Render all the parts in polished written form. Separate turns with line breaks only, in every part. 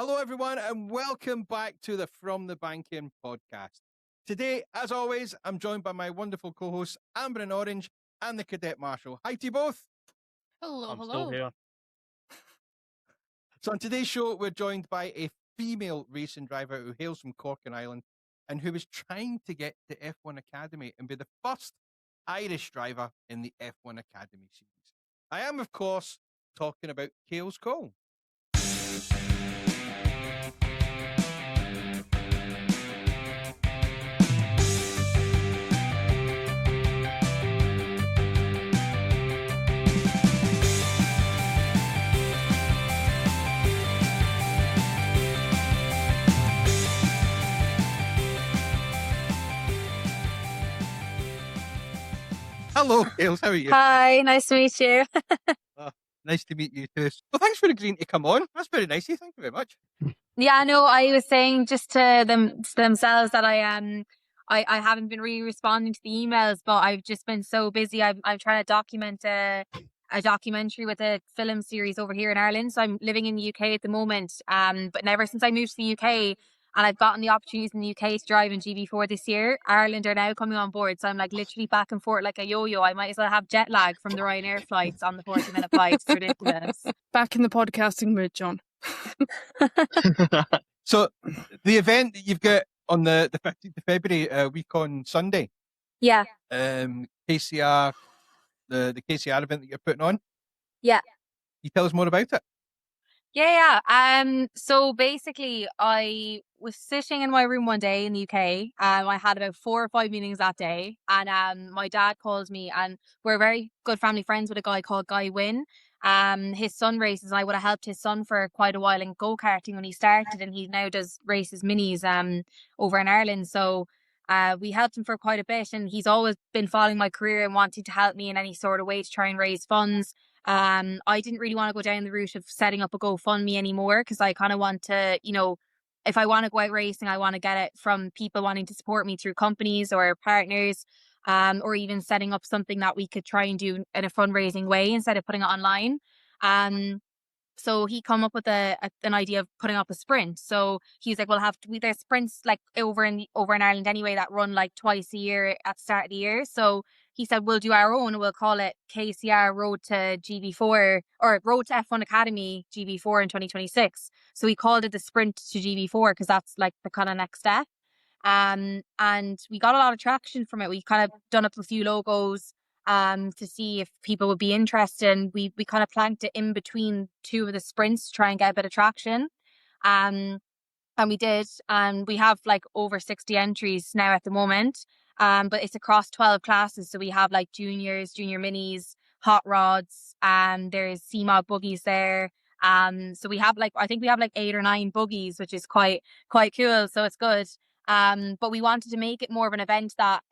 Hello, everyone, and welcome back to the From the Banking podcast. Today, as always, I'm joined by my wonderful co-hosts, Amber and Orange, and the Cadet Marshal. Hi to you both.
Hello,
I'm still here.
So on today's show, we're joined by a female racing driver who hails from Cork and Ireland and who is trying to get to F1 Academy and be the first Irish driver in the F1 Academy series. I am, of course, talking about Kayls Cole. Hello, Kayls. How are you?
Hi, nice to meet you.
Nice to meet you too. Well, thanks for agreeing to come on. That's very nice of you. Thank you very much.
Yeah, no, I was saying just to themselves that I haven't been really responding to the emails, but I've just been so busy. I'm trying to document a documentary with a film series over here in Ireland. So I'm living in the UK at the moment. But never since I moved to the UK and I've gotten the opportunities in the UK to drive in GB4 this year, Ireland are now coming on board. So I'm like literally back and forth like a yo-yo. I might as well have jet lag from the Ryanair flights on the 40-minute flights. It's ridiculous.
Back in the podcasting mood, John.
So the event that you've got on the 15th of February, week on Sunday.
Yeah.
KCR, the KCR event that you're putting on.
Yeah.
Can you tell us more about it?
Yeah. So basically, I was sitting in my room one day in the UK. I had about 4 or 5 meetings that day, and my dad called me, and we're very good family friends with a guy called Guy Wynn. His son races, and I would have helped his son for quite a while in go-karting when he started, and he now does races minis over in Ireland. So we helped him for quite a bit, and he's always been following my career and wanting to help me in any sort of way to try and raise funds. I didn't really want to go down the route of setting up a GoFundMe anymore because I kind of want to, if I want to go out racing, I want to get it from people wanting to support me through companies or partners, or even setting up something that we could try and do in a fundraising way instead of putting it online. So he come up with an idea of putting up a sprint. So he's like, there's sprints like over in Ireland anyway that run like twice a year at the start of the year. So he said, we'll do our own. We'll call it KCR Road to GB4 or Road to F1 Academy GB4 in 2026. So he called it the Sprint to GB4 because that's like the kind of next step. And we got a lot of traction from it. We kind of done up a few logos to see if people would be interested. And we kind of planked it in between 2 of the sprints to try and get a bit of traction. And we did. And we have like over 60 entries now at the moment. But it's across 12 classes. So we have like juniors, junior minis, hot rods, and there's CMOD buggies there. So we have I think we have like 8 or 9 buggies, which is quite cool. So it's good. But we wanted to make it more of an event that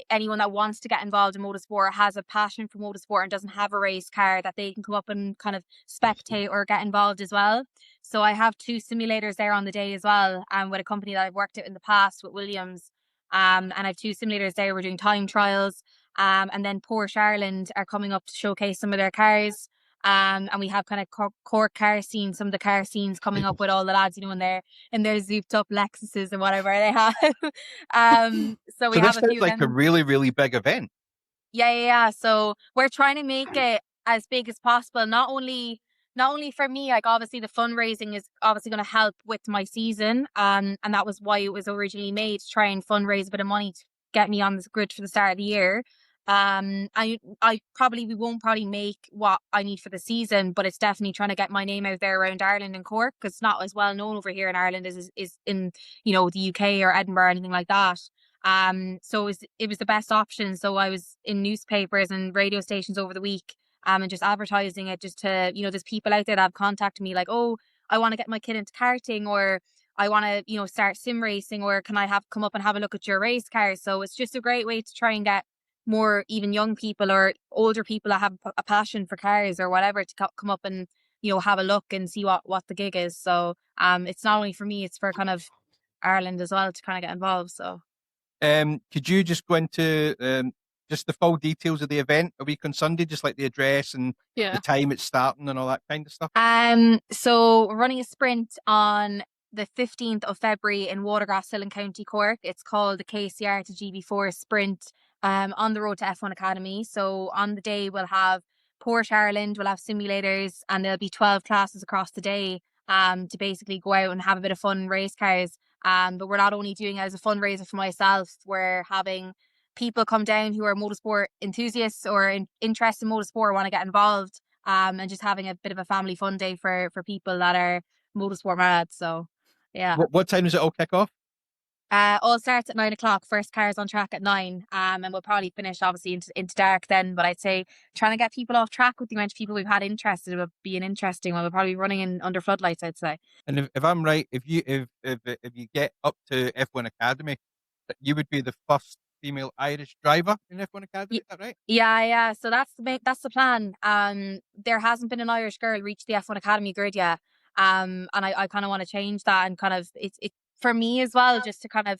anyone that wants to get involved in motorsport, has a passion for motorsport and doesn't have a race car, that they can come up and kind of spectate or get involved as well. So I have 2 simulators there on the day as well, with a company that I've worked at in the past with Williams. And I have 2 simulators there. We're doing time trials. And then Porsche Ireland are coming up to showcase some of their cars. And we have kind of Cork car scene, some of the car scenes coming up with all the lads, in their zooped up Lexuses and whatever they have. So we have a few.
Like a really, really big event.
Yeah. So we're trying to make it as big as possible. Not only for me, like obviously the fundraising is obviously going to help with my season. And that was why it was originally made, to try and fundraise a bit of money to get me on the grid for the start of the year. We won't probably make what I need for the season, but it's definitely trying to get my name out there around Ireland and Cork, because it's not as well known over here in Ireland as is in the UK or Edinburgh or anything like that. So it was the best option. So I was in newspapers and radio stations over the week, and just advertising it, just to there's people out there that have contacted me like, oh, I want to get my kid into karting, or I want to start sim racing, or can I come up and have a look at your race cars? So it's just a great way to try and get more even young people or older people that have a passion for cars or whatever to come up and have a look and see what the gig is. So it's not only for me, it's for kind of Ireland as well to kind of get involved. So
could you just go into just the full details of the event a week on Sunday, just like the address and the time it's starting and all that kind of stuff?
So we're running a sprint on the 15th of February in Watergrass Hill in County Cork. It's called the KCR to GB4 Sprint on the road to F1 Academy. So on the day we'll have Porsche Ireland, we'll have simulators, and there'll be 12 classes across the day to basically go out and have a bit of fun and race cars. But we're not only doing it as a fundraiser for myself, we're having people come down who are motorsport enthusiasts or interested in motorsport, want to get involved, and just having a bit of a family fun day for people that are motorsport mad. So yeah.
What time does it all kick off?
All starts at 9 o'clock. First car's on track at 9. And we'll probably finish obviously into dark then. But I'd say trying to get people off track with the amount of people we've had interested, it would be an interesting one. We'll probably be running in under floodlights, I'd say.
And if I'm right, if you get up to F1 Academy, you would be the first female Irish driver in F1 Academy, is that right?
Yeah. So that's the plan. There hasn't been an Irish girl reach the F1 Academy grid yet. And I kind of want to change that, and kind of it's for me as well, just to kind of,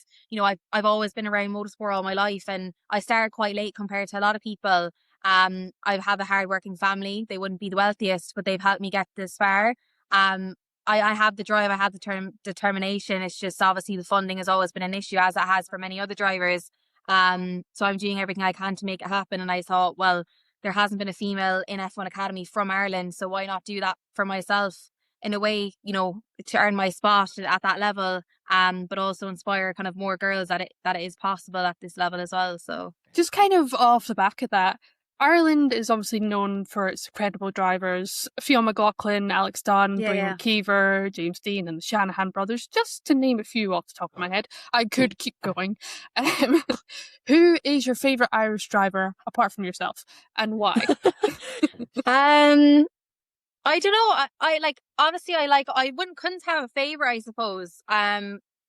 I've always been around motorsport all my life, and I started quite late compared to a lot of people. I have a hardworking family. They wouldn't be the wealthiest, but they've helped me get this far. I have the drive, I have the determination. It's just obviously the funding has always been an issue, as it has for many other drivers. So I'm doing everything I can to make it happen. And I thought, well, there hasn't been a female in F1 Academy from Ireland, so why not do that for myself in a way, to earn my spot at that level, but also inspire kind of more girls that it is possible at this level as well. So
just kind of off the back of that, Ireland is obviously known for its incredible drivers: Fionn McLaughlin, Alex Dunn, Brian McKeever, James Dean, and the Shanahan brothers, just to name a few off the top of my head. I could keep going. Who is your favourite Irish driver apart from yourself, and why?
I don't know. I couldn't have a favourite, I suppose.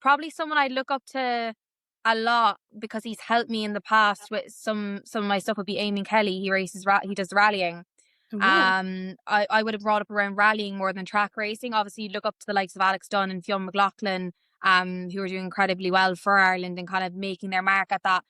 Probably someone I look up to a lot because he's helped me in the past with some of my stuff would be Eamon Kelly. He does rallying. Ooh. I would have brought up around rallying more than track racing. Obviously, you look up to the likes of Alex Dunn and Fionn McLaughlin, who are doing incredibly well for Ireland and kind of making their mark at that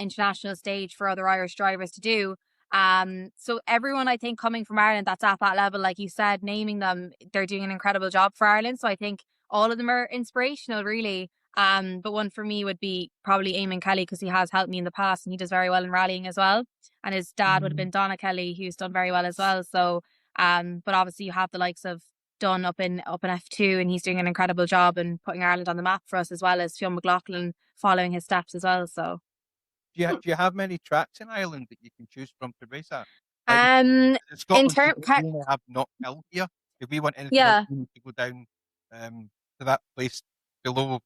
international stage for other Irish drivers to do. So everyone, I think, coming from Ireland that's at that level, like you said, naming them, they're doing an incredible job for Ireland. So I think all of them are inspirational, really. But one for me would be probably Eamon Kelly, because he has helped me in the past and he does very well in rallying as well. And his dad would have been Donna Kelly, who's done very well as well. So, but obviously you have the likes of Dunn up in F2, and he's doing an incredible job and putting Ireland on the map for us, as well as Fionn McLaughlin following his steps as well. So.
Do you have many tracks in Ireland that you can choose from to race at?
In terms,
we have not Hill here. If we want anything, else, we need to go down to that place below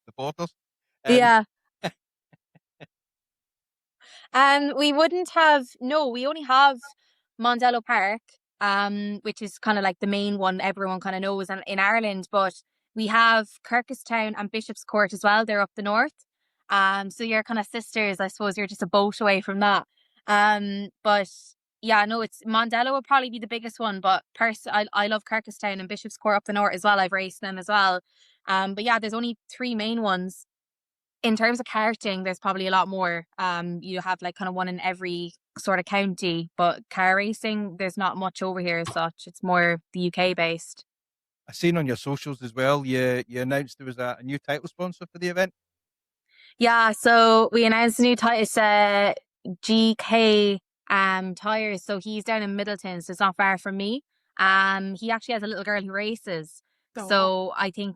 the borders.
We wouldn't have. No, we only have Mondello Park, which is kind of like the main one everyone kind of knows in Ireland. But we have Kirkestown and Bishop's Court as well. They're up the north. So you're kind of sisters, I suppose. You're just a boat away from that. But yeah, no, it's Mondello would probably be the biggest one. But I love Kirkestown and Bishop's Court up the north as well. I've raced them as well. But yeah, there's only 3 main ones. In terms of karting, there's probably a lot more. You have like kind of one in every sort of county. But car racing, there's not much over here as such. It's more the UK based.
I've seen on your socials as well, you announced there was a new title sponsor for the event.
Yeah, so we announced a new title. It's GK Tires. So he's down in Middleton, so it's not far from me. He actually has a little girl who races. Oh. So I think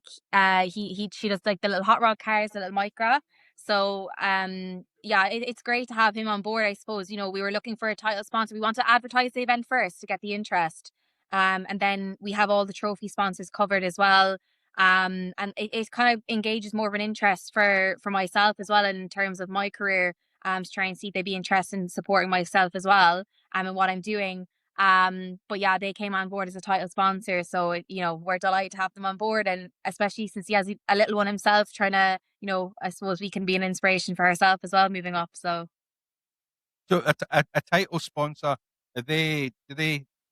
she does like the little hot rod cars, the little micra. So yeah, it's great to have him on board, I suppose. We were looking for a title sponsor. We want to advertise the event first to get the interest. And then we have all the trophy sponsors covered as well. And it kind of engages more of an interest for myself as well in terms of my career, to try and see if they'd be interested in supporting myself as well, and what I'm doing. But yeah, they came on board as a title sponsor, so we're delighted to have them on board, and especially since he has a little one himself, trying to I suppose we can be an inspiration for ourselves as well moving up. So
a title sponsor, do they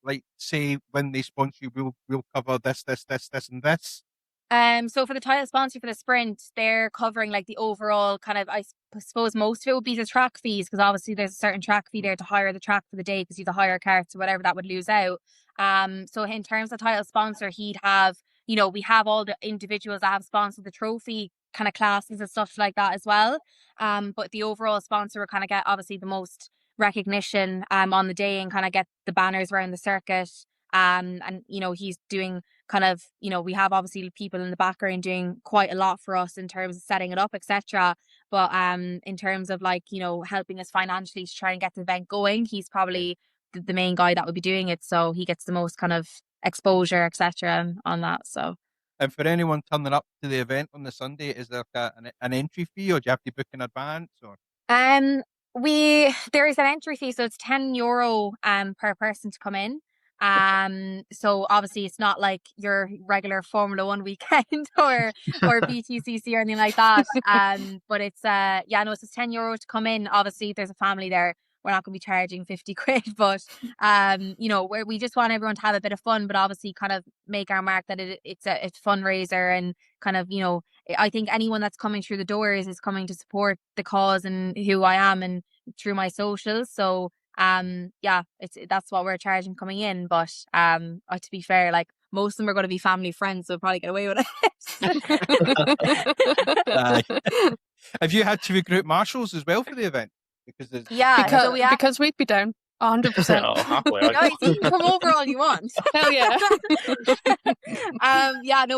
like say when they sponsor you, we'll cover this and this?
So for the title sponsor for the sprint, they're covering like the overall kind of, I suppose most of it would be the track fees, because obviously there's a certain track fee there to hire the track for the day, because you have to hire carts or whatever that would lose out. So in terms of title sponsor, he'd have, we have all the individuals that have sponsored the trophy kind of classes and stuff like that as well. But the overall sponsor will kind of get obviously the most recognition on the day and kind of get the banners around the circuit. And he's doing kind of, we have obviously people in the background doing quite a lot for us in terms of setting it up, etc. But in terms of like, helping us financially to try and get the event going, he's probably the main guy that would be doing it. So he gets the most kind of exposure, etc. on that. So.
And for anyone turning up to the event on the Sunday, is there an entry fee, or do you have to book in advance? Or
there is an entry fee, so it's €10 per person to come in. So obviously it's not like your regular Formula One weekend or BTCC or anything like that. But it's no, it's just €10 to come in. Obviously, if there's a family there, we're not going to be charging 50 quid, but we just want everyone to have a bit of fun, but obviously kind of make our mark that it's a fundraiser, and kind of, I think anyone that's coming through the doors is coming to support the cause and who I am and through my socials. So that's what we're charging coming in. But to be fair, like most of them are going to be family friends, so we'll probably get away with
it. Have you had to recruit marshals as well for the event?
Because we'd be down 100%.
Oh, halfway.
Guys, you can come over all you want.
Hell yeah.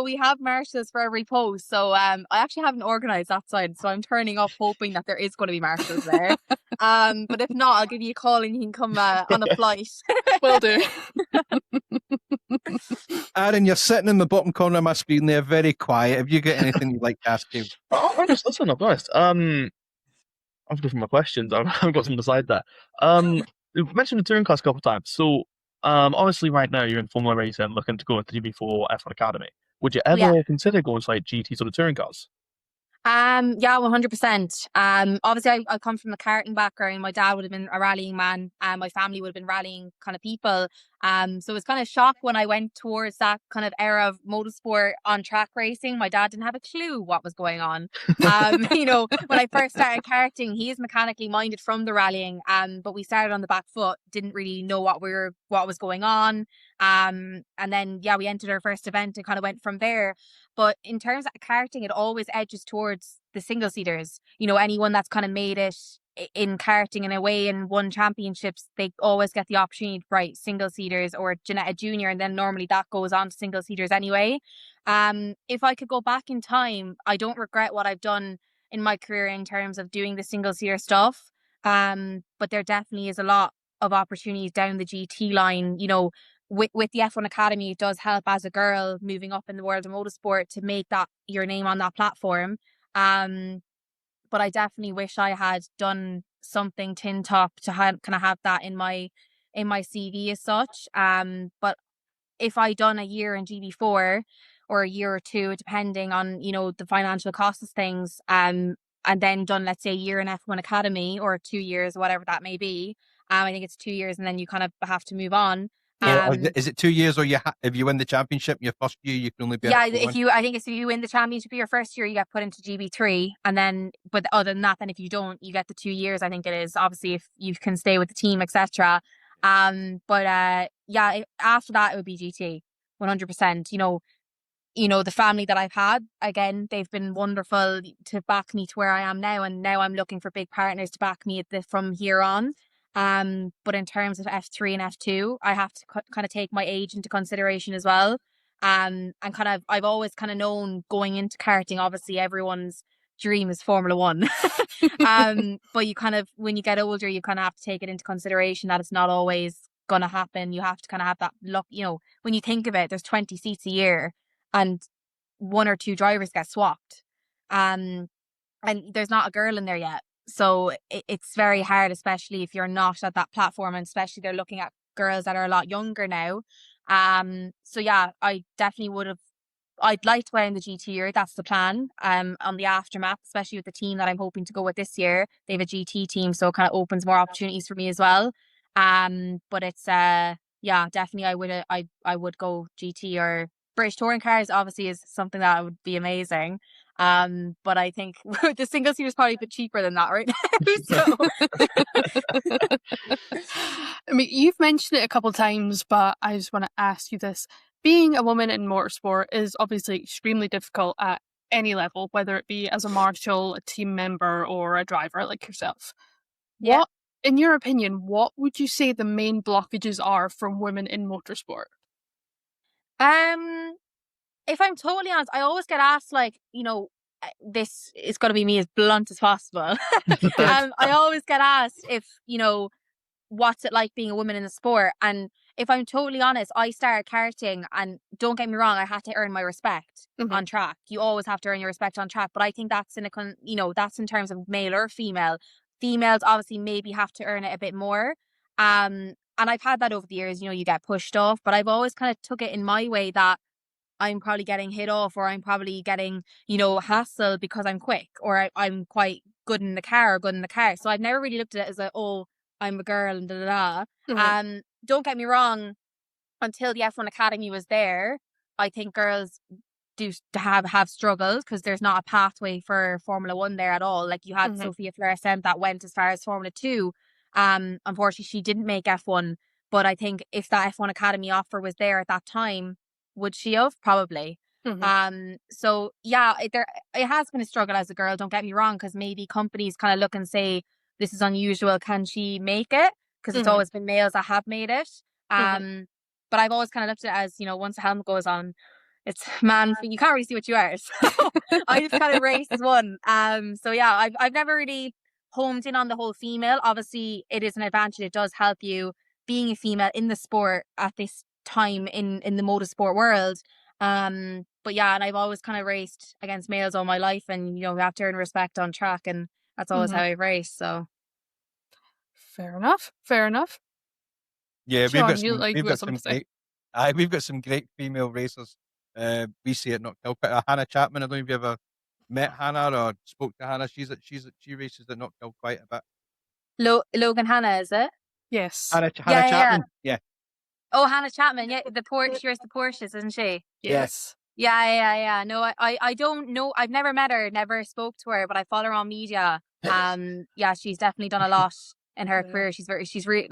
We have marshals for every post. So I actually haven't organised that side. So I'm turning up hoping that there is going to be marshals there. But if not, I'll give you a call and you can come on a flight.
Will do.
Aaron, you're sitting in the bottom corner of my screen there, very quiet. Have you got anything you'd like to ask him?
I'm just listening, I'll be honest. I've got my questions. I've got some beside that. You've mentioned the touring cars a couple of times. So, obviously, right now you're in Formula racing, looking to go into GB4 F1 Academy. Would you ever consider going to like GT sort of touring cars?
100%. Obviously I come from the karting background. My dad would have been a rallying man, and my family would have been rallying kind of people. So it was kind of shock when I went towards that kind of era of motorsport on track racing. My dad didn't have a clue what was going on. When I first started karting, he is mechanically minded from the rallying, but we started on the back foot, didn't really know what was going on. And then we entered our first event and kind of went from there. But in terms of karting, it always edges towards the single seaters. Anyone that's kind of made it in karting in a way and won championships, they always get the opportunity to write single seaters or a junior, and then normally that goes on to single seaters anyway. If I could go back in time, I don't regret what I've done in my career in terms of doing the single seater stuff. But there definitely is a lot of opportunities down the GT line. With the F1 Academy, it does help as a girl moving up in the world of motorsport to make that your name on that platform. But I definitely wish I had done something tin top to kind of have that in my CV as such. But if I done a year in GB4 or a year or two, depending on the financial cost of things, and then done, let's say, a year in F1 Academy or 2 years, whatever that may be. I think it's 2 years, and then you kind of have to move on.
Is it 2 years, or if you win the championship your first year, you can only be
I think if you win the championship your first year, you get put into GB3, and then but other than that, then if you don't, you get the 2 years. I think it is, obviously, if you can stay with the team, etc. But after that it would be GT 100%. The family that I've had, again, they've been wonderful to back me to where I am now, and now I'm looking for big partners to back me from here on. But in terms of F3 and F2, I have to kind of take my age into consideration as well. And kind of, I've always kind of known going into karting, obviously everyone's dream is Formula One. But you kind of, when you get older, you kind of have to take it into consideration that it's not always going to happen. You have to kind of have that luck. When you think of it, there's 20 seats a year and 1 or 2 drivers get swapped. And there's not a girl in there yet. So it's very hard, especially if you're not at that platform, and especially they're looking at girls that are a lot younger now. I definitely I'd like to play in the GT year. That's the plan. On the aftermath, especially with the team that I'm hoping to go with this year, they have a GT team, so it kind of opens more opportunities for me as well. But it's definitely I would go GT or British touring cars obviously is something that would be amazing. But I think the single seat is probably a bit cheaper than that right now.
I mean, you've mentioned it a couple of times, but I just want to ask you this. Being a woman in motorsport is obviously extremely difficult at any level, whether it be as a marshal, a team member, or a driver like yourself.
Yeah.
What, in your opinion, what would you say the main blockages are from women in motorsport?
If I'm totally honest, I always get asked, like, this is going to be me as blunt as possible. I always get asked if, what's it like being a woman in the sport? And if I'm totally honest, I started karting, and don't get me wrong, I had to earn my respect on track. You always have to earn your respect on track, but I think that's that's in terms of male or female. Females obviously maybe have to earn it a bit more. And I've had that over the years, you get pushed off, but I've always kind of took it in my way that I'm probably getting hit off, or I'm probably getting, hassled because I'm quick, or I'm quite good in the car, So I've never really looked at it as I'm a girl and da. Don't get me wrong, until the F1 Academy was there, I think girls do have struggled, because there's not a pathway for Formula 1 there at all. Like, you had Sophia Flores-Semp that went as far as Formula 2. Unfortunately, she didn't make F1, but I think if that F1 Academy offer was there at that time, would she have? Probably. So yeah, it has been a struggle as a girl, don't get me wrong, because maybe companies kind of look and say, this is unusual, can she make it? Because it's always been males that have made it. But I've always kind of looked at it as, once the helmet goes on, it's man, you can't really see what you are. So I just kind of race as one. So yeah, I've never really homed in on the whole female. Obviously, it is an advantage. It does help you being a female in the sport at this time in the motorsport world. But yeah, and I've always kind of raced against males all my life, and we have to earn respect on track, and that's always how I've raced. So
fair enough.
Yeah,
Sean,
we've got some great female racers. We see it not Knockhill. Hannah Chapman. I don't know if you ever met Hannah or spoke to Hannah. She races at Knockhill quite a bit.
Logan Hannah, is it?
Yes.
Hannah Chapman. Yeah.
Oh, Hannah Chapman. Yeah, she races the Porsches, isn't she?
Yes.
Yeah. No, I don't know. I've never met her, never spoke to her, but I follow her on media. Yeah, she's definitely done a lot in her career. She's really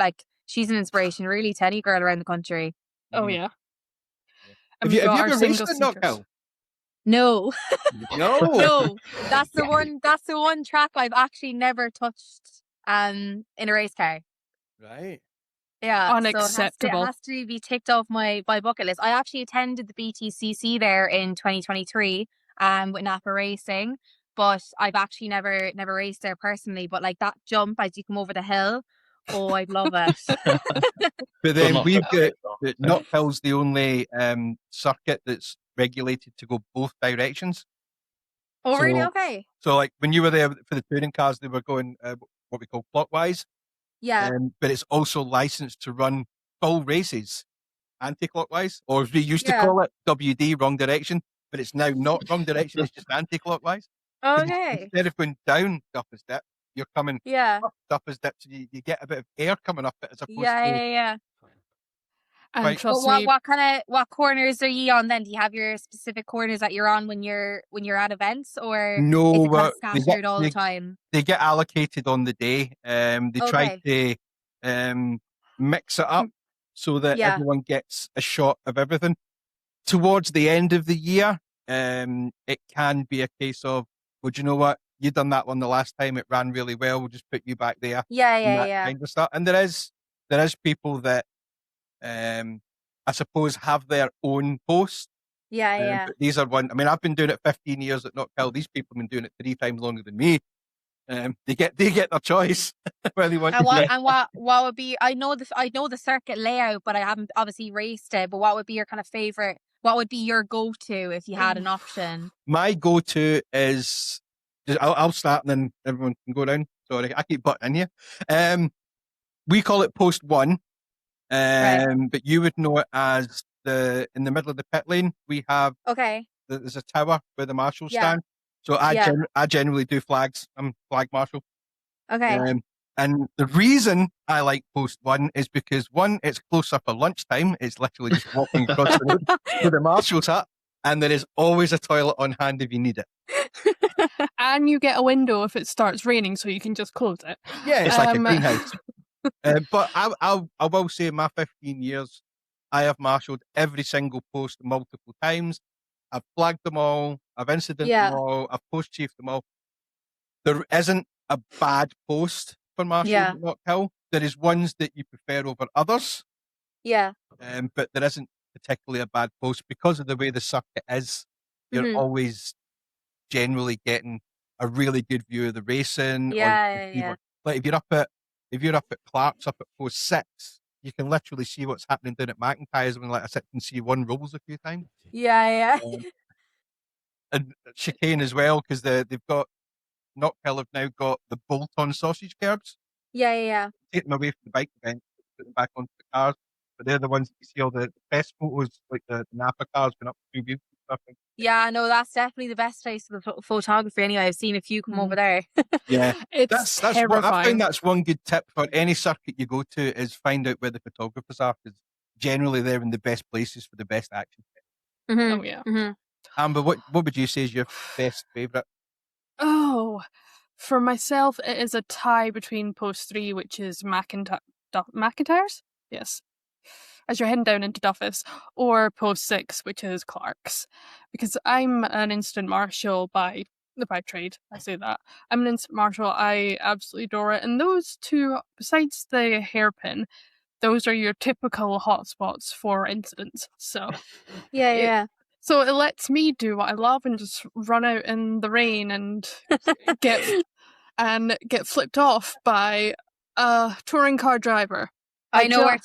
she's an inspiration, really, to any girl around the country.
Oh yeah.
Have you ever raced at Knockhill?
No.
No.
That's the one track I've actually never touched in a race car.
Right.
Yeah,
unacceptable.
So it has to be ticked off my bucket list. I actually attended the BTCC there in 2023 with Napa Racing, but I've actually never raced there personally. But like that jump as you come over the hill, oh, I'd love it.
But then we've got Knockhill's the only circuit that's regulated to go both directions.
Oh, really? Okay.
So like when you were there for the touring cars, they were going what we call clockwise.
Yeah.
But it's also licensed to run full races anti-clockwise, or as we used to call it, WD, wrong direction. But it's now not wrong direction; it's just anti-clockwise.
Okay.
Instead of going down the upper step, you're coming up the upper step, so you get a bit of air coming up it as opposed to
yeah.
And
right.
trust me,
what corners are you on then? Do you have your specific corners that you're on when you're at events, or
no?
is it kind of scattered all the time?
They get allocated on the day. They try to mix it up so that everyone gets a shot of everything. Towards the end of the year, it can be a case of, well, do you know what? You done that one the last time. It ran really well. We'll just put you back there.
Yeah.
Kind of stuff. And there is people that I suppose have their own post.
Yeah.
But these are one. I mean, I've been doing it 15 years at Knockhill. These people have been doing it 3 times longer than me. They get their choice where they want.
And what would be? I know the circuit layout, but I haven't obviously raced it. But what would be your kind of favorite? What would be your go-to if you had an option? My
go-to is I'll start and then everyone can go down. Sorry, I keep butting in here. We call it post 1. But you would know it as in the middle of the pit lane. We have there's a tower where the marshals stand. So I generally do flags. I'm flag marshal.
Okay.
And the reason I like post 1 is because 1, it's closer for lunchtime. It's literally just walking across the road to the marshal's hut, and there is always a toilet on hand if you need it.
And you get a window if it starts raining, so you can just close it.
Yeah, it's like a greenhouse. But I will say, in my 15 years, I have marshaled every single post multiple times. I've flagged them all. I've incidented them all. I've post chiefed them all. There isn't a bad post for marshal at Knock Hill. There is ones that you prefer over others.
Yeah.
But there isn't particularly a bad post because of the way the circuit is. You're always generally getting a really good view of the racing.
Yeah.
Like if you're up at Clark's up at post 6, you can literally see what's happening down at McIntyre's when like I sit and see 1 rolls a few times.
Yeah.
And chicane as well, because they've got Knock Hill have now got the bolt-on sausage curbs.
Yeah.
Take them away from the bike event, put them back onto the cars. But they're the ones that you see all the best photos, like the Napa cars going up the 2 wheels and stuff.
Yeah, no, that's definitely the best place for the photography anyway. I've seen a few come over there.
Yeah,
it's
that's
terrifying.
I find that's one good tip for any circuit you go to is find out where the photographers are, because generally they're in the best places for the best action.
Oh yeah.
Amber, what would you say is your best favourite?
Oh, for myself, it is a tie between post 3, which is McIntyre's. Yes. As you're heading down into Duffus, or post 6, which is Clark's. Because I'm an instant marshal by trade, I say that. I'm an instant marshal, I absolutely adore it. And those 2, besides the hairpin, those are your typical hotspots for incidents. So
Yeah.
So it lets me do what I love and just run out in the rain and get flipped off by a touring car driver.
I know where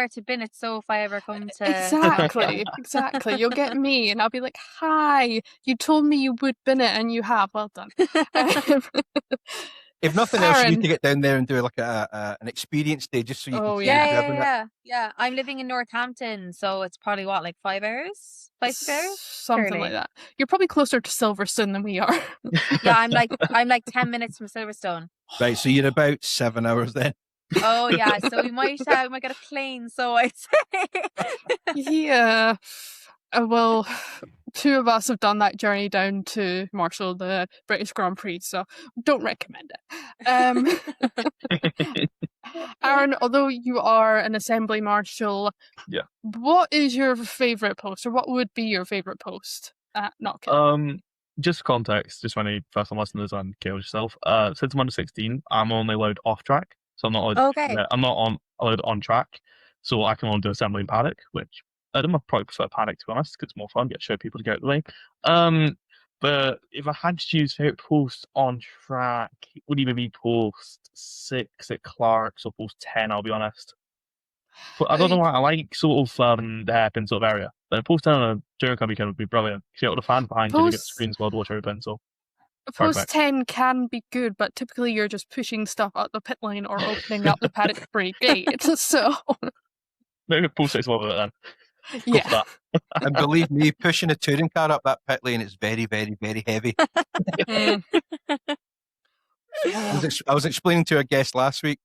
to bin it. So if I ever come to
exactly, you'll get me, and I'll be like, "Hi, you told me you would bin it, and you have. Well done."
If nothing else, you need to get down there and do like an experience day just so you can see it.
Yeah. I'm living in Northampton, so it's probably what, like 5 hours, 6 hours,
something like that. You're probably closer to Silverstone than we are.
Yeah, I'm like 10 minutes from Silverstone.
Right, so you're about 7 hours then.
Oh yeah, so we might get a plane. So I'd say.
Yeah. Well, 2 of us have done that journey down to marshal the British Grand Prix, so don't recommend it. Aaron, although you are an assembly marshal, what is your favourite post, or what would be your favourite post at Knock Hill?
Just context, just for any first-time listeners and Kayls yourself. Since I'm under 16, I'm only allowed off track, so I'm not allowed. I'm not allowed on track, so I can only do assembly in paddock, which I probably prefer paddock, to be honest, because it's more fun. Get to show people to get out of the way. But if I had to choose favourite post on track, it would either be post 6 at Clark's or post 10, I'll be honest. But I don't know why I like sort of the hairpin sort of area. But post 10 on a touring car weekend would be brilliant. You get the fan behind you to get the screens while watch everything. So
post 10 can be good, but typically you're just pushing stuff out the pit lane or opening up the paddock brake gate. So
maybe post 6 will it then.
Yeah.
And believe me, pushing a touring car up that pit lane is very, very, very heavy. I was explaining to a guest last week,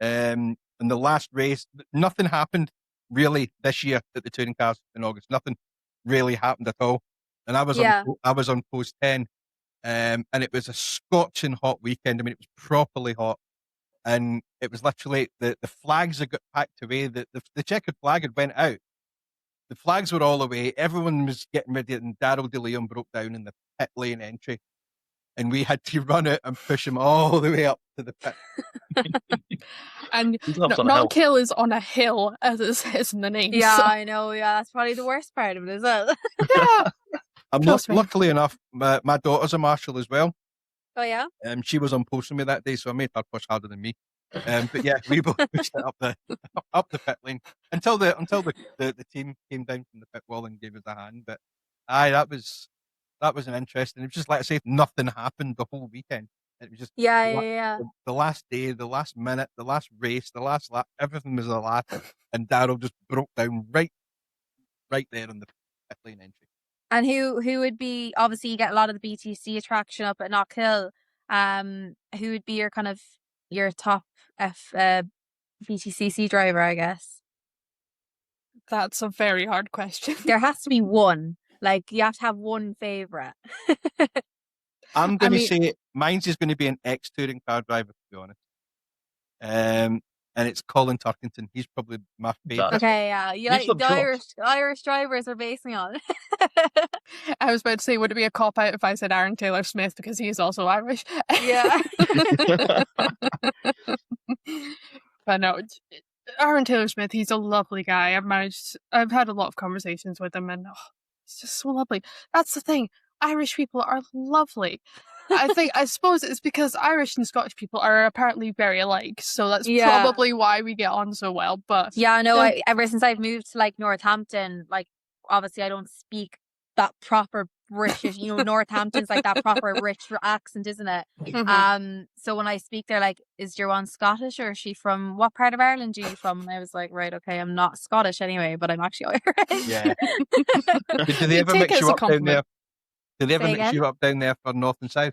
in the last race, nothing happened really this year at the touring cars in August. Nothing really happened at all. And I was on post 10, and it was a scorching hot weekend. I mean, it was properly hot. And it was literally, the flags had got packed away. The checkered flag had went out. The flags were all away. Everyone was getting ready, and Daryl DeLeon broke down in the pit lane entry. And we had to run out and push him all the way up to the pit.
And Knock Hill is on a hill, as it says in the name.
Yeah,
so.
I know. Yeah, that's probably the worst part of it as well.
Yeah.
Luckily enough, my daughter's a marshal as well.
Oh, yeah?
She was on post with me that day, so I made her push harder than me. But yeah, we both pushed it up the pit lane until the team came down from the pit wall and gave us a hand. But that was an interesting. It was just like I say, nothing happened the whole weekend. It was just
the
last day, the last minute, the last race, the last lap. Everything was a lap, and Daryl just broke down right there on the pit lane entry.
And who would be, obviously you get a lot of the BTC attraction up at Knock Hill. Who would be your top BTCC driver, I guess.
That's a very hard question.
There has to be one. Like, you have to have one favourite.
I'm going to say mine's is going to be an ex-touring car driver, to be honest. And it's Colin Turkington. He's probably my favourite.
Okay, yeah. You like the Irish drivers we're basing on.
I was about to say, would it be a cop-out if I said Aaron Taylor-Smith because he is also Irish?
Yeah.
But no, Aaron Taylor-Smith, he's a lovely guy. I've had a lot of conversations with him, and he's just so lovely. That's the thing. Irish people are lovely. I suppose it's because Irish and Scottish people are apparently very alike, so that's probably why we get on so well. But
yeah, no, ever since I've moved to like Northampton, like obviously I don't speak that proper British, Northampton's like that proper rich accent, isn't it?
Mm-hmm.
So when I speak, they're like, "Is your one Scottish, or is she from what part of Ireland are you from?" And I was like, "Right, okay, I'm not Scottish anyway, but I'm actually Irish."
Yeah. Do they ever mix you up down there? Do they ever mix you up down there for North and South?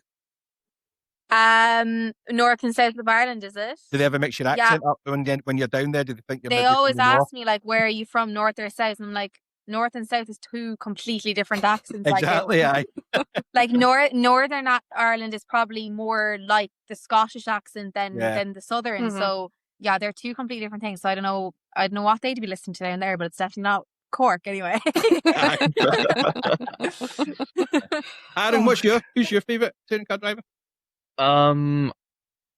North and South of Ireland, is it?
Do they ever mix your accent up when you're down there? Do they think you're?
They always ask me like, "Where are you from, North or South?" And I'm like, North and South is two completely different accents.
Exactly,
like Northern Ireland is probably more like the Scottish accent than the Southern.
Mm-hmm.
So yeah, they're two completely different things. So I don't know what they'd be listening to down there, but it's definitely not Cork anyway.
Aaron, who's your favourite touring car driver?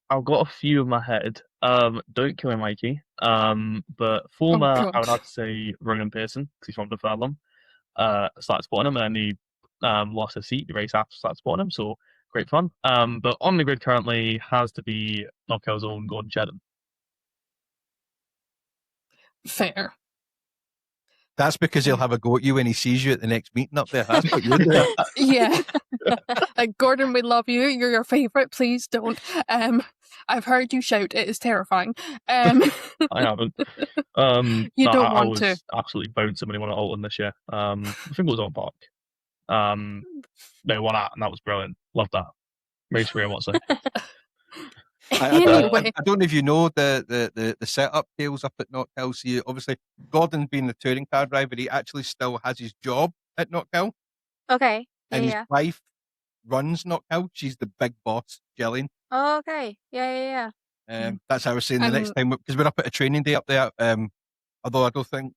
I've got a few in my head. Don't kill him, Mikey. But former, I would have to say Ronan Pearson, because he's from the Furlong. Started spotting him, and he lost his seat the race after started spotting him, so great fun. But on the grid currently has to be Knockell's own Gordon Shedden.
Fair.
That's because he'll have a go at you when he sees you at the next meeting up there. That's what you're doing.
Yeah. Like, Gordon, we love you. You're your favourite. Please don't. I've heard you shout. It is terrifying.
I haven't.
You don't want to.
Absolutely boned somebody on Alton this year. I think it was on Park. They won out, and that was brilliant. Loved that. Race career, what's it?
I don't know if you know the setup Kayls up at Knockhill. See, obviously, Gordon being the touring car driver, he actually still has his job at Knockhill.
Okay.
And his wife runs Knockhill. She's the big boss, Gillian.
Oh, okay. Yeah.
That's how I was saying the next time, because we're up at a training day up there. Although I don't think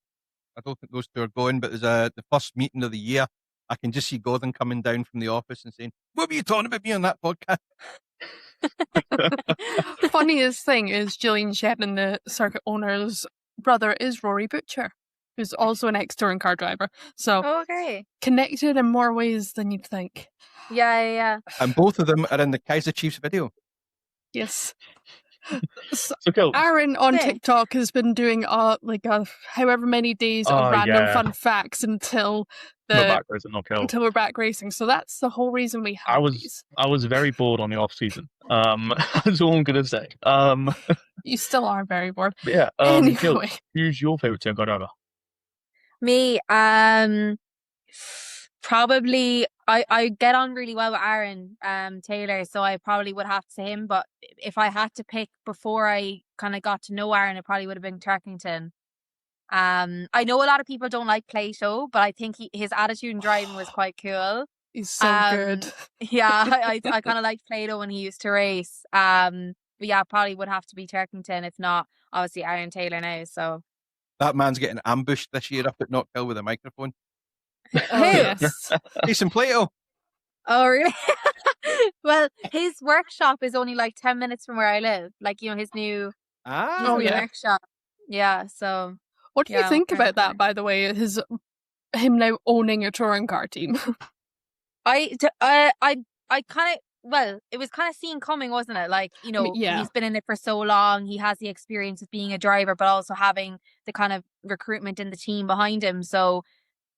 those two are going, but there's the first meeting of the year. I can just see Gordon coming down from the office and saying, "What were you talking about me on that podcast?"
Funniest thing is Gillian Shedden, the circuit owner's brother, is Rory Butcher, who's also an ex-touring car driver. So connected in more ways than you'd think.
Yeah.
And both of them are in the Kaiser Chiefs video.
Yes.
So cool.
Aaron on TikTok has been doing however many days of random fun facts until we're back racing. So that's the whole reason we have these.
I was very bored on the off season. That's all I'm gonna say.
You still are very bored.
But yeah.
Anyway.
Kayl, who's your favourite touring car driver?
Me, probably I get on really well with Aaron Taylor, so I probably would have to say him. But if I had to pick before I kind of got to know Aaron, it probably would have been Turkington. I know a lot of people don't like Plato, but I think his attitude in driving was quite cool.
He's so good.
Yeah, I kind of liked Plato when he used to race. But yeah, probably would have to be Turkington, if not obviously Aaron Taylor now. So
that man's getting ambushed this year up at Knockhill with a microphone.
Yes.
Jason Plato.
Oh, really? Well, his workshop is only like 10 minutes from where I live. Like, his new workshop. Yeah, so.
What do you think about that, by the way? Him now owning a touring car team?
I kind of, it was kind of seen coming, wasn't it? Like, he's been in it for so long. He has the experience of being a driver, but also having the kind of recruitment in the team behind him. So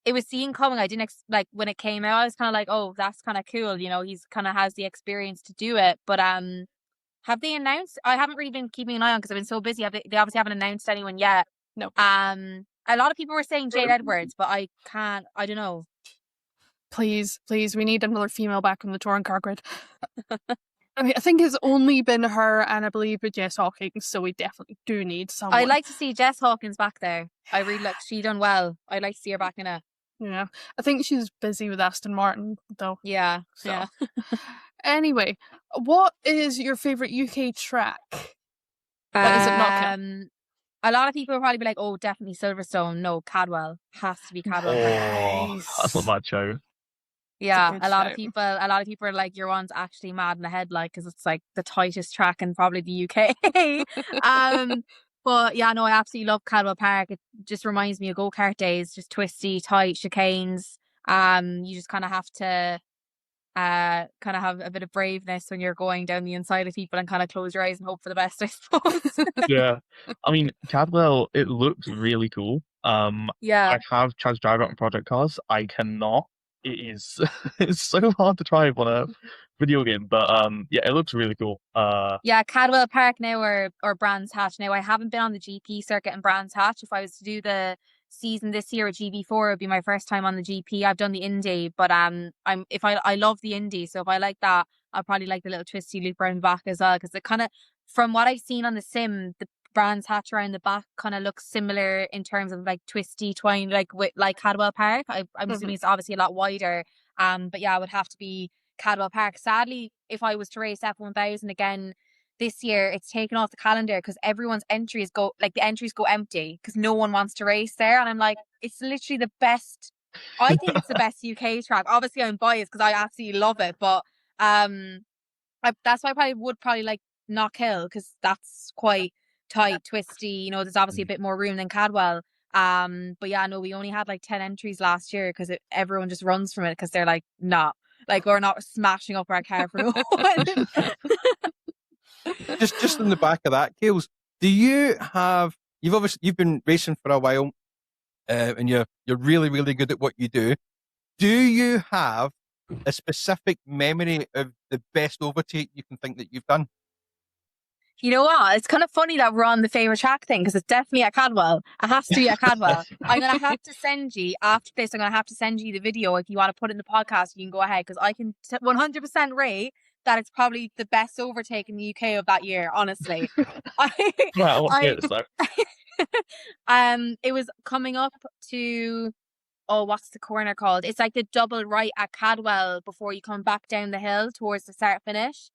it was seen coming. I didn't when it came out, I was kind of like, oh, that's kind of cool. He's kind of has the experience to do it. But have they announced? I haven't really been keeping an eye on because I've been so busy. They obviously haven't announced anyone yet.
No.
A lot of people were saying Jade Edwards, but I don't know.
Please, we need another female back on the touring car grid. I mean, I think it's only been her and I believe with Jess Hawkins, so we definitely do need someone.
I'd like to see Jess Hawkins back there. I really like. She done well. I'd like to see her back in it.
Yeah, I think she's busy with Aston Martin though.
Yeah,
So.
yeah.
Anyway, what is your favorite UK track? That isn't knockout.
A lot of people will probably be like, "Oh, definitely Silverstone." No, Cadwell has to be Cadwell.
That's not bad show.
Yeah, a lot of people are like, "Your one's actually mad in the head," like, because it's like the tightest track in probably the UK. But yeah, no, I absolutely love Cadwell Park. It just reminds me of go-kart days, just twisty, tight chicanes. You just kind of have to kind of have a bit of braveness when you're going down the inside of people and kind of close your eyes and hope for the best, I suppose.
Yeah, I mean, Cadwell, it looks really cool.
Yeah,
I have tried to drive it on Project Cars. I cannot. It is it's so hard to drive on a video game, but yeah, it looks really cool.
yeah, Cadwell Park now or Brands Hatch. Now I haven't been on the GP circuit in Brands Hatch. If I was to do the season this year at GB4, it would be my first time on the GP. I've done the Indy, but I love the Indy, so if I like that, I'll probably like the little twisty loop around the back as well, because it kind of, from what I've seen on the sim, the Brands Hatch around the back kind of looks similar in terms of like twisty twine, like with like Cadwell Park. I'm assuming it's obviously a lot wider. But yeah, it would have to be Cadwell Park. Sadly, if I was to race F1000 again this year, it's taken off the calendar because everyone's entries go empty because no one wants to race there. And I'm like, it's literally the best. I think it's the best UK track. Obviously, I'm biased because I absolutely love it, but that's why I would probably like Knockhill, because that's quite tight, twisty. You know, there's obviously a bit more room than Cadwell. But yeah, no, we only had like 10 entries last year because everyone just runs from it because they're like, nah, like we're not smashing up our car for no one.
just in the back of that, Kayls, do you have? You've been racing for a while, and you're really really good at what you do. Do you have a specific memory of the best overtake you can think that you've done?
You know what? It's kind of funny that we're on the favourite track thing, because it's definitely at Cadwell. It has to be at Cadwell. I'm going to have to send you, after this, I'm going to have to send you the video. If you want to put it in the podcast, you can go ahead, because I can 100% rate that it's probably the best overtake in the UK of that year, honestly. It was coming up to, what's the corner called? It's like the double right at Cadwell before you come back down the hill towards the start finish.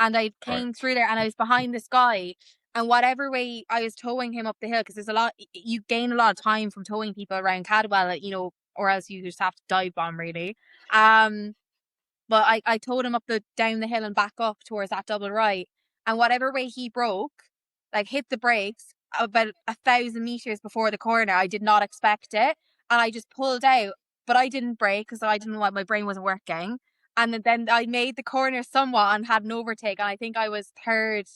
And I came through there and I was behind this guy, and whatever way I was towing him up the hill, because you gain a lot of time from towing people around Cadwell, you know, or else you just have to dive bomb really. But I towed him down the hill and back up towards that double right, and whatever way he broke, like hit the brakes about 1,000 meters before the corner. I did not expect it, and I just pulled out, but I didn't brake because I didn't know what, my brain wasn't working. And then I made the corner somewhat and had an overtake. And I think I was third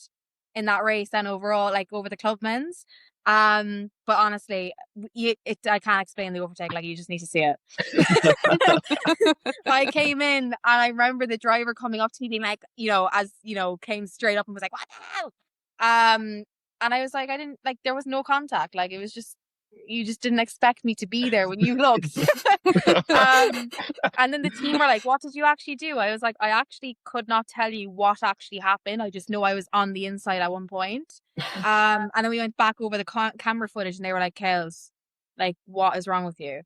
in that race then overall, like over the clubmen's. But honestly, I can't explain the overtake. Like, you just need to see it. I came in and I remember the driver coming up to me being like, you know, as you know, came straight up and was like, "What the hell?" And I was like, there was no contact. Like, it was just, you just didn't expect me to be there when you looked. And then the team were like, "What did you actually do?" I was like, "I actually could not tell you what actually happened. I just know I was on the inside at one point." And then we went back over the camera footage and they were like, "Kayls, like, what is wrong with you?"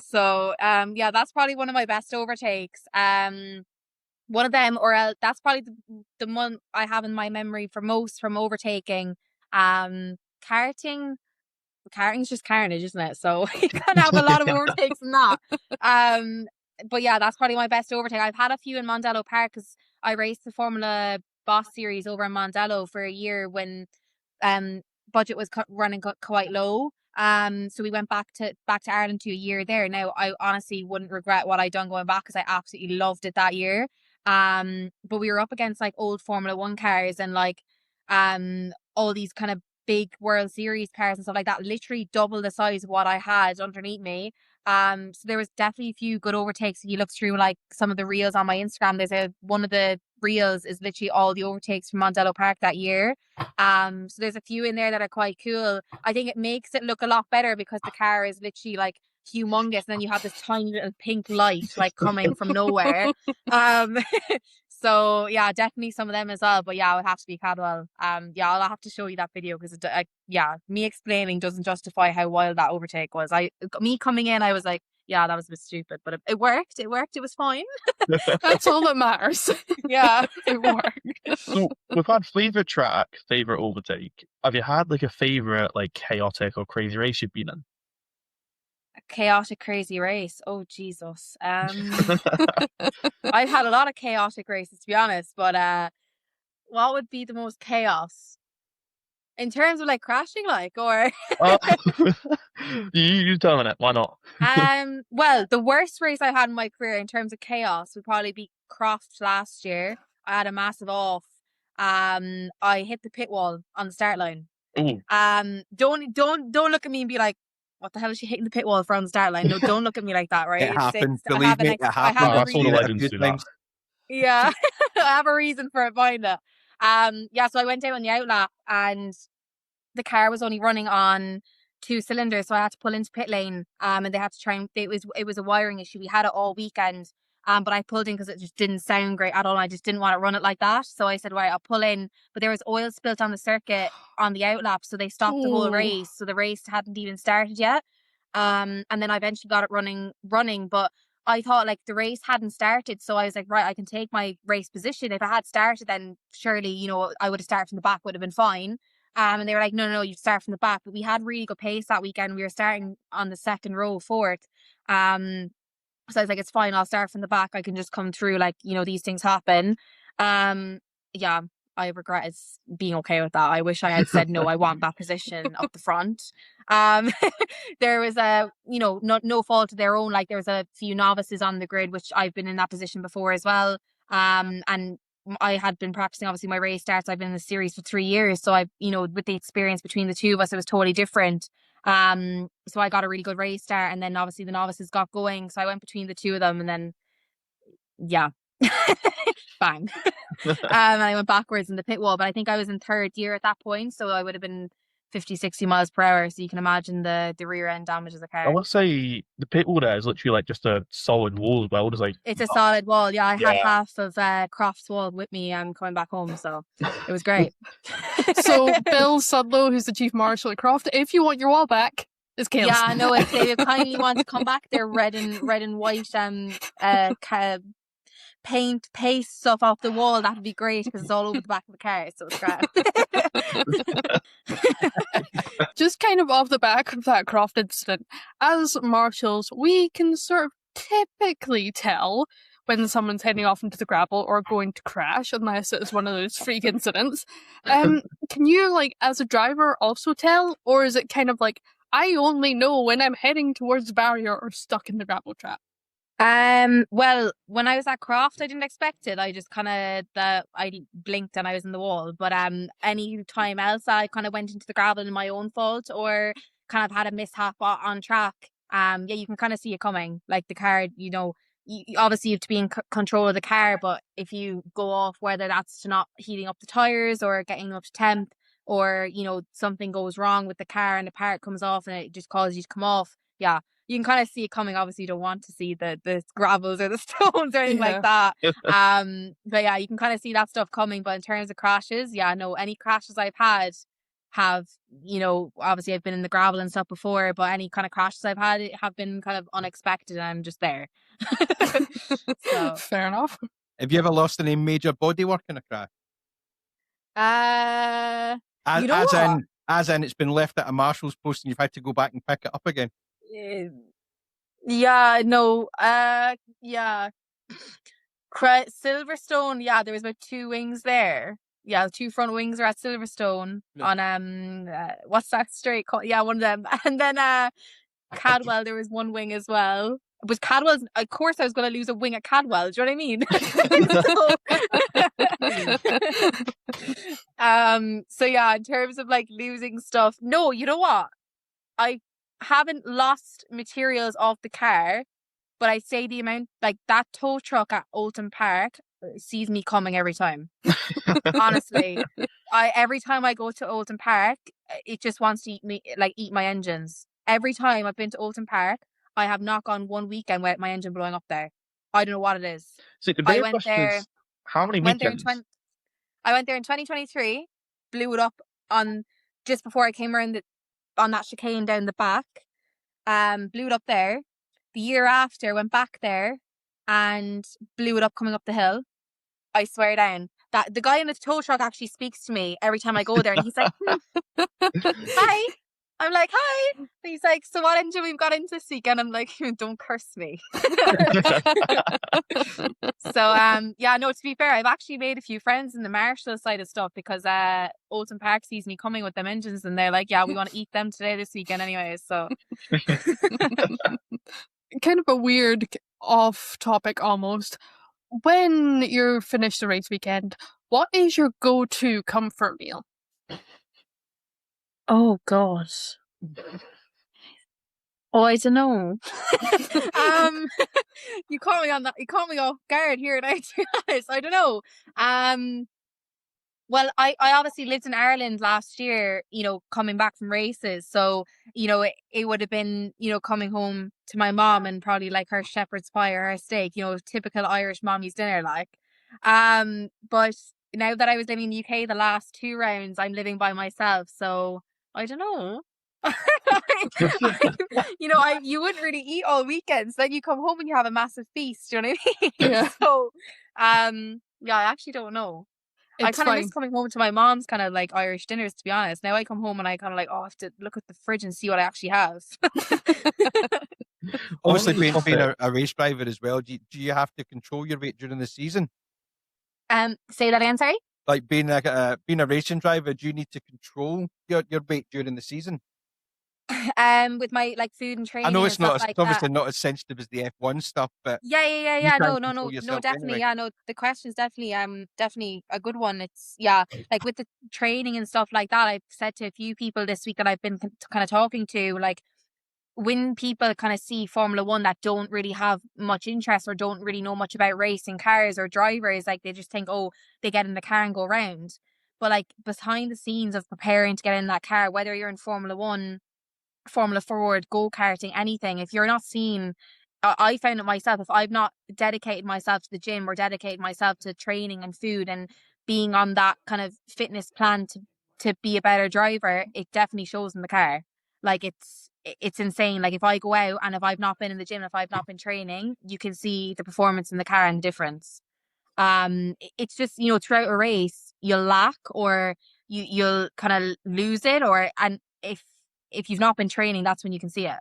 So yeah, that's probably one of my best overtakes. One of them, or that's probably the one I have in my memory for most from overtaking. Karting is just carnage, isn't it? So you can have a lot of overtakes in that. But yeah, that's probably my best overtake. I've had a few in Mondello Park because I raced the Formula Boss series over in Mondello for a year when budget was running quite low. So we went back to Ireland to a year there. Now I honestly wouldn't regret what I'd done going back because I absolutely loved it that year. But we were up against like old Formula 1 cars and like all these kind of big World Series cars and stuff like that, literally double the size of what I had underneath me. So there was definitely a few good overtakes. If you look through like some of the reels on my Instagram, there's one of the reels is literally all the overtakes from Mondello Park that year. So there's a few in there that are quite cool. I think it makes it look a lot better because the car is literally like humongous, and then you have this tiny little pink light like coming from nowhere. So yeah, definitely some of them as well. But yeah, it would have to be Cadwell. Yeah, I'll have to show you that video because yeah, me explaining doesn't justify how wild that overtake was. Me coming in, I was like, yeah, that was a bit stupid, but it worked. It worked. It was fine.
That's all that matters.
Yeah,
it worked.
So we've had favorite track, favorite overtake. Have you had like a favorite like chaotic or crazy race you've been in?
Chaotic crazy race. Oh Jesus. I've had a lot of chaotic races to be honest, but what would be the most chaos in terms of like crashing, like, or
you tell me it. Why not?
well, the worst race I had in my career in terms of chaos would probably be Croft last year. I had a massive off. I hit the pit wall on the start line.
Ooh.
Don't look at me and be like, what the hell is she hitting the pit wall for on the start line? No, don't look at me like that, right?
It happened. Believe me, it happened.
That's all the legends do that.
Yeah, I have a reason for it behind it. Yeah, so I went out on the outlap and the car was only running on 2 cylinders, so I had to pull into pit lane. And they had to try and it was a wiring issue. We had it all weekend. But I pulled in because it just didn't sound great at all. I just didn't want to run it like that. So I said, right, I'll pull in. But there was oil spilt on the circuit on the outlap, so they stopped the whole race. So the race hadn't even started yet. And then I eventually got it running. But I thought like the race hadn't started. So I was like, right, I can take my race position. If it had started, then surely, you know, I would have started from the back, would have been fine. And they were like, no, you start from the back. But we had really good pace that weekend. We were starting on the second row, fourth. So I was like, it's fine, I'll start from the back. I can just come through, like, you know, these things happen. Yeah, I regret being okay with that. I wish I had said, no, I want that position up the front. There was no fault of their own. Like, there was a few novices on the grid, which I've been in that position before as well. And I had been practicing, obviously, my race starts. I've been in the series for 3 years. So I've, you know, with the experience between the two of us, it was totally different. So I got a really good race start, and then obviously the novices got going. So I went between the two of them, and then, yeah, bang. And I went backwards in the pit wall, but I think I was in third gear at that point. So I would have been 50, 60 miles per hour. So you can imagine the rear end damage of the car.
I would say the pit wall there is literally like just a solid wall as well.
It's a solid wall. Yeah, I had half of Croft's wall with me coming back home. So it was great.
So Bill Sudlow, who's the Chief Marshal at Croft, if you want your wall back, it's Kayls.
Yeah, I know. If they kindly want to come back, their red and white paint paste stuff off the wall, that'd be great because it's all over the back of the car, so it's great.
Just kind of off the back of that Croft incident, as marshals, we can sort of typically tell when someone's heading off into the gravel or going to crash, unless it's one of those freak incidents. Can you, like, as a driver also tell, or is it kind of like, I only know when I'm heading towards the barrier or stuck in the gravel trap?
Well, when I was at Croft, I didn't expect it. I just kind of I blinked and I was in the wall. But any time else, I kind of went into the gravel in my own fault or kind of had a mishap on track. Yeah, you can kind of see it coming. Like the car, you know, you obviously have to be in control of the car. But if you go off, whether that's to not heating up the tires or getting up to temp, or you know something goes wrong with the car and the part comes off and it just causes you to come off. Yeah. You can kind of see it coming. Obviously, you don't want to see the gravels or the stones or anything like that. But yeah, you can kind of see that stuff coming. But in terms of crashes, yeah, no, any crashes I've had have, you know, obviously I've been in the gravel and stuff before, but any kind of crashes I've had have been kind of unexpected and I'm just there.
So. Fair enough.
Have you ever lost any major bodywork in a crash? As in it's been left at a marshal's post and you've had to go back and pick it up again?
Yeah, no, yeah. Silverstone, yeah, there was about 2 wings there. Yeah, the 2 front wings are at Silverstone on what's that straight called? Yeah, one of them. And then Cadwell, there was 1 wing as well. But Cadwell's, of course, I was going to lose a wing at Cadwell. Do you know what I mean? So yeah, in terms of like losing stuff, no, you know what? I haven't lost materials off the car, but I'd say the amount, like that tow truck at Oulton Park sees me coming every time. Honestly, every time I go to Oldham Park, it just wants to eat my engines. Every time I've been to Oldham Park, I have not gone one weekend without my engine blowing up there. I don't know what it is.
See, the
I
bigger
went
question
there.
is how many
Went there in
weekends?
I went there in 2023. Blew it up on just before I came around on that chicane down the back. Blew it up there. The year after, went back there and blew it up coming up the hill. I swear down that the guy in the tow truck actually speaks to me every time I go there, and he's like, "Hi." I'm like, "Hi." And he's like, "So what engine we've got into this weekend?" I'm like, "Don't curse me." So yeah, no, to be fair, I've actually made a few friends in the Marshall side of stuff because Oldham Park sees me coming with them engines, and they're like, "Yeah, we want to eat them today this weekend anyway." So
kind of a weird off topic almost. When you're finished the race weekend, what is your go-to comfort meal?
oh god. Oh, I don't know. You caught me on that. You caught me off guard here, and to be honest, I don't know. Well, I obviously lived in Ireland last year, coming back from races. So, it would have been, coming home to my mom and probably like her shepherd's pie or her steak, typical Irish mommy's dinner, like. But now that I was living in the UK, the last 2 rounds, I'm living by myself. So I don't know. You wouldn't really eat all weekends. Then you come home and you have a massive feast. Do you know what I mean?
Yeah.
So, yeah, I actually don't know. I kind of miss coming home to my mom's kind of like Irish dinners, to be honest. Now I come home and I kind of like, I have to look at the fridge and see what I actually have.
Obviously, being a race driver as well, do you have to control your weight during the season?
Say that again, sorry?
Like being a racing driver, do you need to control your weight during the season?
With my like food and training.
I know it's not obviously
that.
not as sensitive as the F1 stuff, but
Yeah. No, definitely.
Anyway.
Yeah, no, the question is definitely a good one. It's like with the training and stuff like that. I've said to a few people this week that I've been kind of talking to, like, when people kind of see Formula One that don't really have much interest or don't really know much about racing cars or drivers, like they just think, oh, they get in the car and go around. But like behind the scenes of preparing to get in that car, whether you're in Formula One, Formula Forward, go-karting, anything, if you're not seeing, I found it myself, if I've not dedicated myself to the gym or dedicated myself to training and food and being on that kind of fitness plan to be a better driver, it definitely shows in the car. Like it's insane. Like if I go out and if I've not been in the gym, if I've not been training, you can see the performance in the car and the difference. It's just, throughout a race you'll lack or you'll kind of lose it, and if you've not been training, that's when you can see it.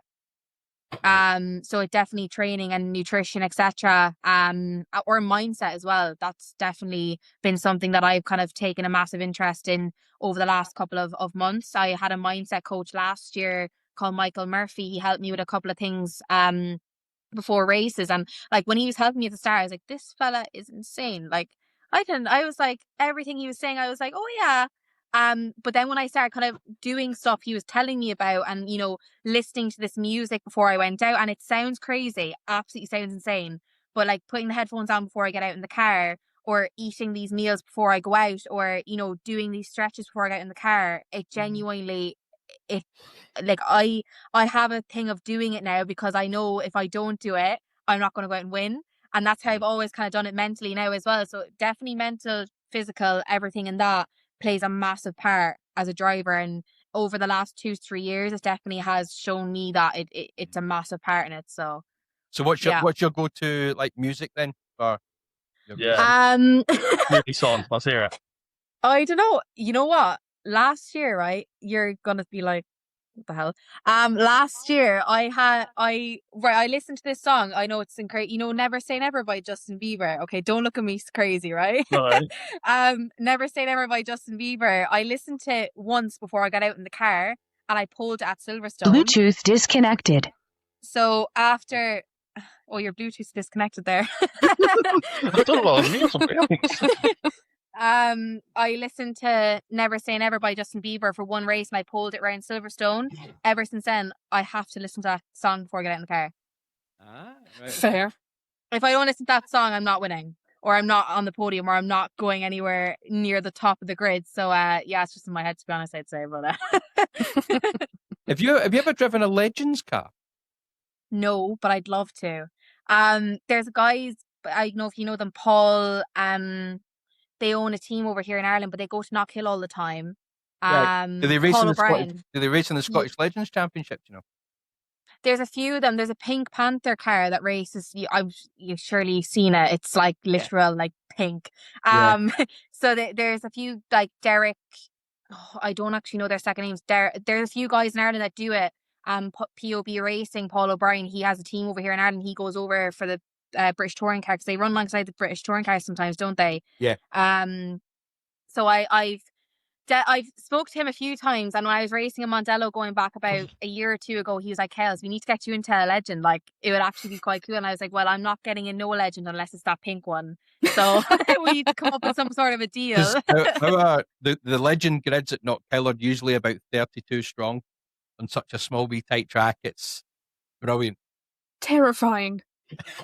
So it definitely training and nutrition, etc. Or mindset as well. That's definitely been something that I've kind of taken a massive interest in over the last couple of months. I had a mindset coach last year called Michael Murphy. He helped me with a couple of things before races, and like when he was helping me at the start, I was like, this fella is insane. Like I was like, everything he was saying, I was like, oh yeah. But then when I started kind of doing stuff he was telling me about and, listening to this music before I went out, and it sounds crazy, absolutely sounds insane, but like putting the headphones on before I get out in the car, or eating these meals before I go out, or, doing these stretches before I get out in the car, it genuinely, it like I have a thing of doing it now because I know if I don't do it, I'm not going to go out and win. And that's how I've always kind of done it mentally now as well. So definitely mental, physical, everything in that plays a massive part as a driver, and over the last 2-3 years it definitely has shown me that it's a massive part in it. So
what's your go-to like music then for
Really song, let's hear it.
I don't know, you know what, last year, right, you're gonna be like, what the hell? Last year I listened to this song. I know it's great. Never Say Never by Justin Bieber. Okay, don't look at me crazy, right?
Right.
Never Say Never by Justin Bieber. I listened to it once before I got out in the car, and I pulled it at Silverstone.
Bluetooth disconnected.
So after, oh, your Bluetooth's disconnected there.
I don't know what I mean, something else.
I listened to Never Say Never by Justin Bieber for one race, and I pulled it around Silverstone. Ever since then, I have to listen to that song before I get out in the car.
Right.
Fair.
If I don't listen to that song, I'm not winning. or I'm not on the podium, or I'm not going anywhere near the top of the grid. So yeah, it's just in my head, to be honest, I'd say. But
Have you ever driven a Legends car?
no, but I'd love to. There's guys, I don't know if you know them, Paul. They own a team over here in Ireland, but they go to Knockhill all the time.
Right. Do they race
Paul
in the
O'Brien.
Do they race in the Scottish Legends Championship? You know,
There's a few of them. There's a Pink Panther car that races. You've surely seen it. It's like literal, like pink. So there's a few, like Derek. Oh, I don't actually know their second names. There's a few guys in Ireland that do it. POB Racing, Paul O'Brien. He has a team over here in Ireland. He goes over for the British touring car, because they run alongside the British touring cars sometimes, don't they?
Yeah.
So I've spoke to him a few times, and when I was racing in Mondello going back about a year or two ago, he was like, Kayls, we need to get you into a legend. Like, it would actually be quite cool. And I was like, well, I'm not getting in no legend unless it's that pink one. So we need to come up with some sort of a deal.
The legend grids at Knockhill are usually about 32 strong on such a small wee tight track. It's brilliant.
Terrifying.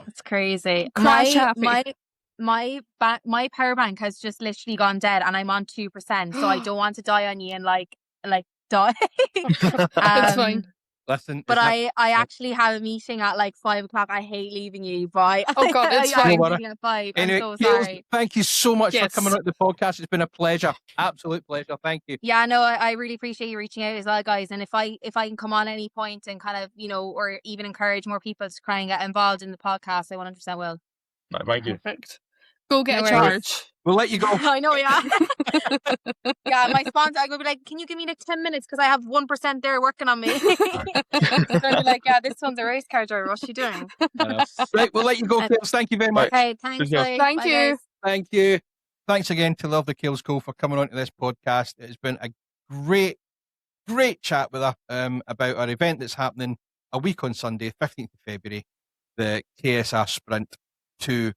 It's crazy.
Crash happy.
My power bank has just literally gone dead, and I'm on 2%. So I don't want to die on you and like die.
It's fine.
Listen,
but I actually have a meeting at like 5 o'clock. I hate leaving you. Bye.
Oh God, it's fine.
I'm meeting at 5.
Anyway,
I'm so sorry.
thank you so much for
Yes.
coming on the podcast. It's been a pleasure, absolute pleasure. Thank you.
Yeah, no, I really appreciate you reaching out as well, guys. And if I can come on any point and kind of, or even encourage more people to try and get involved in the podcast, I 100% will.
No, thank you.
Perfect. Go get
No
a
worries.
charge.
We'll let you go.
I know, yeah. Yeah, my sponsor, I'm going to be like, can you give me like 10 minutes? Because I have 1% there working on me. It's going to be like, yeah, this one's a race car driver. What's she doing?
Right, we'll let you go, Kayls. Thank you very much.
Okay, thanks.
Yes.
Bye.
Thank
Bye,
you.
guys.
Thank you. Thanks again to lovely Kayls Cole for coming on to this podcast. It's been a great chat with her about our event that's happening a week on Sunday, 15th of February, the KSR Sprint to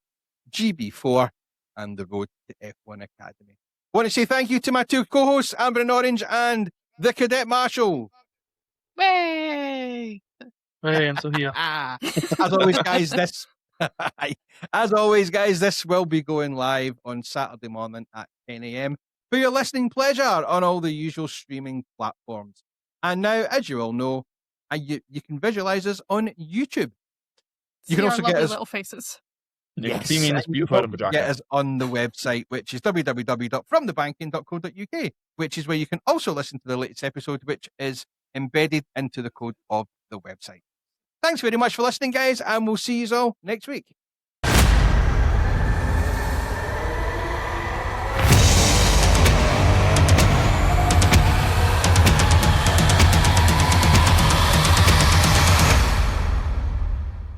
GB4 and the road to F1 Academy. Want to say thank you to my two co-hosts, Amber and Orange, and the Cadet Marshal.
Way.
Hey, I'm still here.
As always, guys, this will be going live on Saturday morning at 10 a.m. for your listening pleasure on all the usual streaming platforms. And now, as you all know, you can visualize us on YouTube. You can
See our
also get
lovely
us.
little faces.
You can see me in this beautiful Edinburgh
Get
jacket.
us on the website, which is www.fromthebanking.co.uk, which is where you can also listen to the latest episode, which is embedded into the code of the website. Thanks very much for listening, guys, and we'll see you all next week.